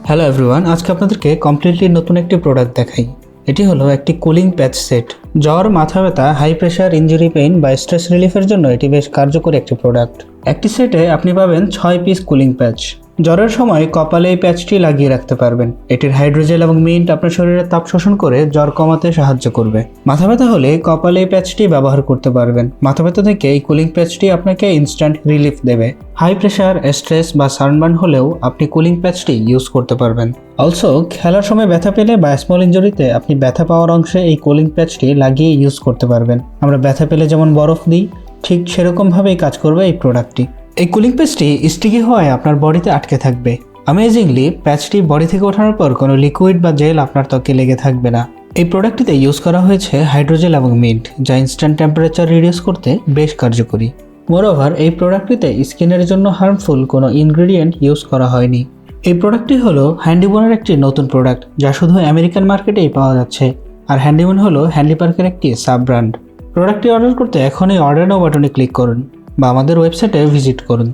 Hello everyone, আজকে আপনাদেরকে completely নতুন একটি প্রোডাক্ট দেখাই। এটি হলো একটি কুলিং প্যাচ সেট। জ্বর, মাথা ব্যথা, হাই প্রেশার, ইনজুরি পেইন বা স্ট্রেস রিলিফের জন্য এটি বেশ কার্যকরী একটি প্রোডাক্ট। একটি সেটে আপনি পাবেন 6 পিস কুলিং প্যাচ। জ্বরের সময় কপালে এই প্যাচটি লাগিয়ে রাখতে পারবেন। এটির হাইড্রোজেল এবং মিন্ট আপনার শরীরের তাপ শোষণ করে জ্বর কমাতে সাহায্য করবে। মাথা ব্যথা হলে কপালে এই প্যাচটি ব্যবহার করতে পারবেন। মাথা ব্যথা থেকে এই কুলিং প্যাচটি আপনাকে ইনস্ট্যান্ট রিলিফ দেবে। হাই প্রেশার, স্ট্রেস বা সানবার্ন হলেও আপনি কুলিং প্যাচটি ইউজ করতে পারবেন। অলসো খেলার সময় ব্যথা পেলে বা স্মল ইনজুরিতে আপনি ব্যথা পাওয়ার অংশে এই কুলিং প্যাচটি লাগিয়ে ইউজ করতে পারবেন। আমরা ব্যথা পেলে যেমন বরফ দিই, ঠিক সেরকমভাবেই কাজ করবে এই প্রোডাক্টটি। এই কুলিং প্যাচটি স্টিকি হওয়ায় আপনার বডিতে আটকে থাকবে। অ্যামেজিংলি প্যাচটি বডি থেকে ওঠানোর পর কোনো লিকুইড বা জেল আপনার ত্বকে লেগে থাকবে না। এই প্রোডাক্টটিতে ইউজ করা হয়েছে হাইড্রোজেল এবং মিন্ট, যা ইনস্ট্যান্ট টেম্পারেচার রিডিউস করতে বেশ কার্যকরী। মোরওভার এই প্রোডাক্টটিতে স্কিনের জন্য হার্মফুল কোনো ইনগ্রেডিয়েন্ট ইউজ করা হয়নি। এই প্রোডাক্টটি হলো হ্যান্ডিবনের একটি নতুন প্রোডাক্ট, যা শুধু আমেরিকান মার্কেটেই পাওয়া যাচ্ছে। আর হ্যান্ডিবন হলো হ্যান্ডি পার্কের একটি সাব ব্র্যান্ড। প্রোডাক্টটি অর্ডার করতে এখনই অর্ডার নাও বাটনে ক্লিক করুন বা আমাদের ওয়েবসাইটে ভিজিট করুন।